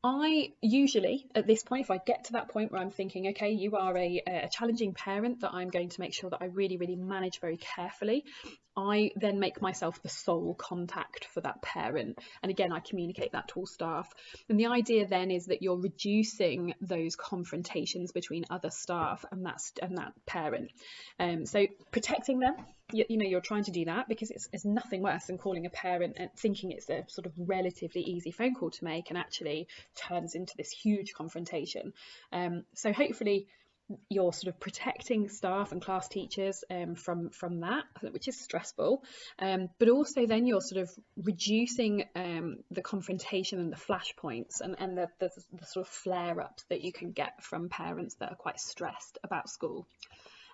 I usually, at this point, if I get to that point where I'm thinking, okay, you are a challenging parent that I'm going to make sure that I really manage very carefully, I then make myself the sole contact for that parent. And again, I communicate that to all staff. And the idea then is that you're reducing those confrontations between other staff and that parent. So protecting them, you know, you're trying to do that, because it's nothing worse than calling a parent and thinking it's a sort of relatively easy phone call to make, and actually turns into this huge confrontation. So hopefully you're sort of protecting staff and class teachers from that, which is stressful, but also then you're sort of reducing the confrontation and the flashpoints and the sort of flare-ups that you can get from parents that are quite stressed about school.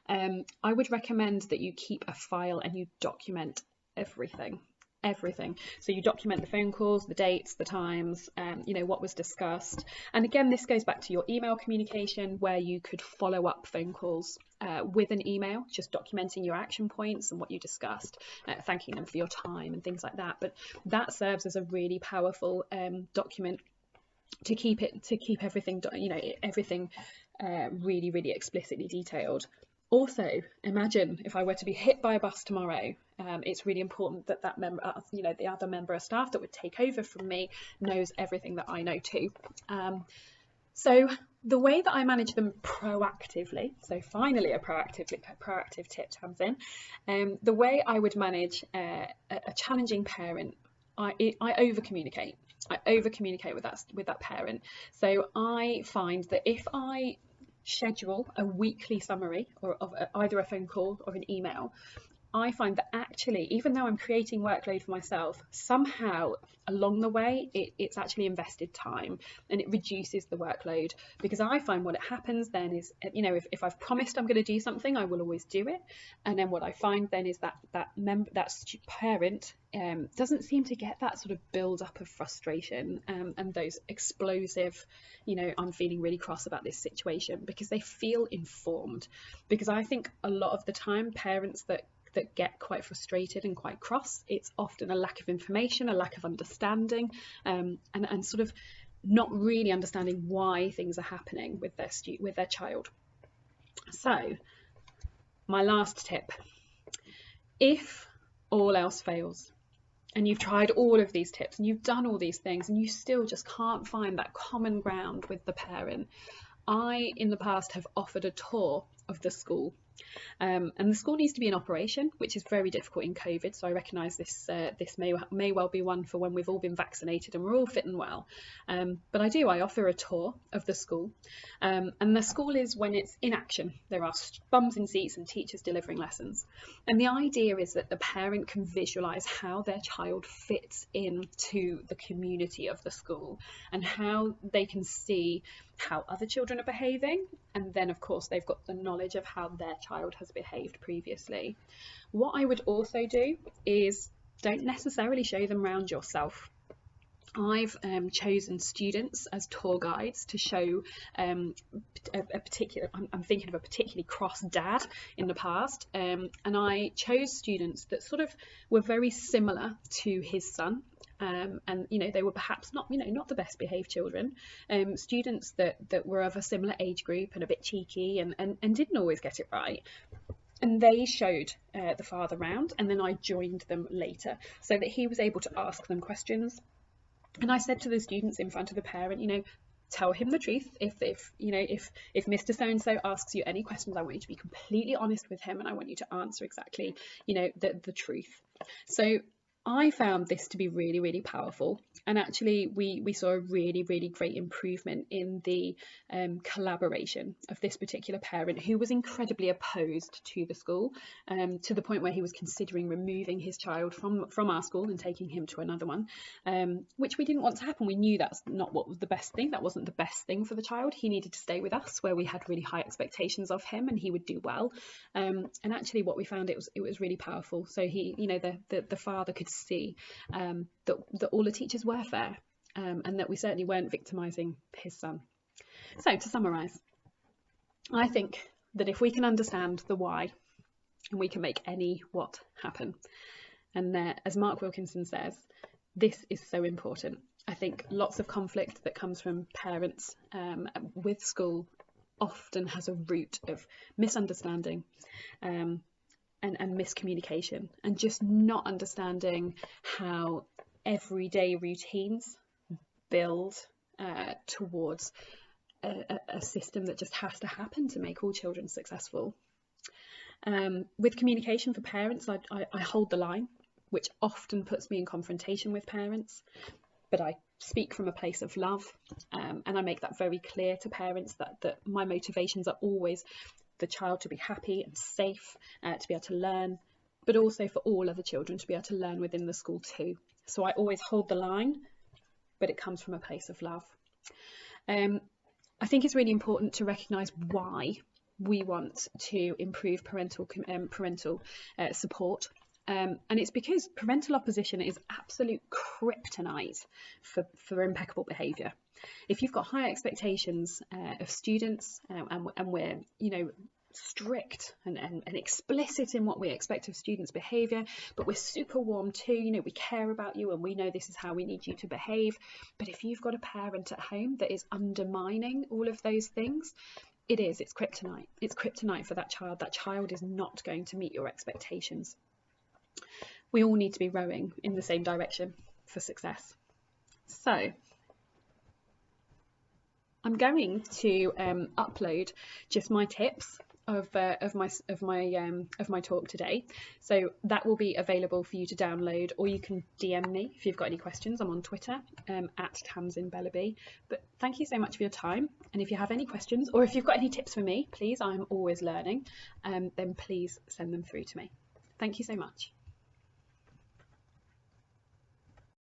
I would recommend that you keep a file and you document everything. So you document the phone calls, the dates, the times, you know, what was discussed. And again, this goes back to your email communication, where you could follow up phone calls with an email, just documenting your action points and what you discussed, thanking them for your time and things like that. But that serves as a really powerful document to keep everything, you know, everything really explicitly detailed. Also, imagine if I were to be hit by a bus tomorrow, it's really important that that member, you know, the other member of staff that would take over from me knows everything that I know too. So the way that I manage them proactively, so finally a proactive tip comes in, the way I would manage a challenging parent, I over communicate. I over communicate with that parent. So I find that if I schedule a weekly summary or of either a phone call or an email, I find that actually, even though I'm creating workload for myself, somehow along the way, it's actually invested time and it reduces the workload, because I find what happens then is, you know, if I've promised I'm going to do something, I will always do it. And then what I find then is that parent doesn't seem to get that sort of build up of frustration and those explosive, you know, I'm feeling really cross about this situation, because they feel informed. Because I think a lot of the time parents that get quite frustrated and quite cross, it's often a lack of information, a lack of understanding, and sort of not really understanding why things are happening with their child. So my last tip: if all else fails and you've tried all of these tips and you've done all these things and you still just can't find that common ground with the parent, I in the past have offered a tour of the school. And the school needs to be in operation, which is very difficult in COVID. So I recognise this may well be one for when we've all been vaccinated and we're all fit and well. But I offer a tour of the school, and the school is when it's in action. There are bums in seats and teachers delivering lessons. And the idea is that the parent can visualise how their child fits into the community of the school and how they can see how other children are behaving, and then of course they've got the knowledge of how their child has behaved previously. What I would also do is don't necessarily show them around yourself. I've chosen students as tour guides to show a particular, I'm thinking of a particularly cross dad in the past, and I chose students that sort of were very similar to his son. And you know, they were perhaps not, you know, not the best behaved children, students that were of a similar age group and a bit cheeky and didn't always get it right. And they showed the father round, and then I joined them later so that he was able to ask them questions. And I said to the students in front of the parent, you know, tell him the truth. If Mr. So-and-so asks you any questions, I want you to be completely honest with him, and I want you to answer exactly, you know, the truth. So I found this to be really, really powerful. And actually we saw a really, really great improvement in the collaboration of this particular parent, who was incredibly opposed to the school, to the point where he was considering removing his child from our school and taking him to another one, which we didn't want to happen. We knew that's not what was the best thing. That wasn't the best thing for the child. He needed to stay with us, where we had really high expectations of him and he would do well. And actually what we found, it was really powerful. So he, you know, the father could see that all the teachers were fair, and that we certainly weren't victimising his son. So to summarise, I think that if we can understand the why, and we can make any what happen. And as Mark Wilkinson says, this is so important. I think lots of conflict that comes from parents with school often has a root of misunderstanding and miscommunication, and just not understanding how everyday routines build towards a system that just has to happen to make all children successful. With communication for parents, I hold the line, which often puts me in confrontation with parents, but I speak from a place of love, and I make that very clear to parents that my motivations are always the child to be happy and safe, to be able to learn, but also for all other children to be able to learn within the school too. So I always hold the line, but it comes from a place of love. I think it's really important to recognise why we want to improve parental support. And it's because parental opposition is absolute kryptonite for impeccable behaviour. If you've got high expectations of students, and we're, you know, strict and explicit in what we expect of students' behaviour, but we're super warm too, you know, we care about you and we know this is how we need you to behave. But if you've got a parent at home that is undermining all of those things, it's kryptonite. It's kryptonite for that child. That child is not going to meet your expectations. We all need to be rowing in the same direction for success. So I'm going to upload just my tips of my talk today. So that will be available for you to download, or you can DM me if you've got any questions. I'm on Twitter at Tamsin Bellaby. But thank you so much for your time. And if you have any questions, or if you've got any tips for me, please, I'm always learning, then please send them through to me. Thank you so much.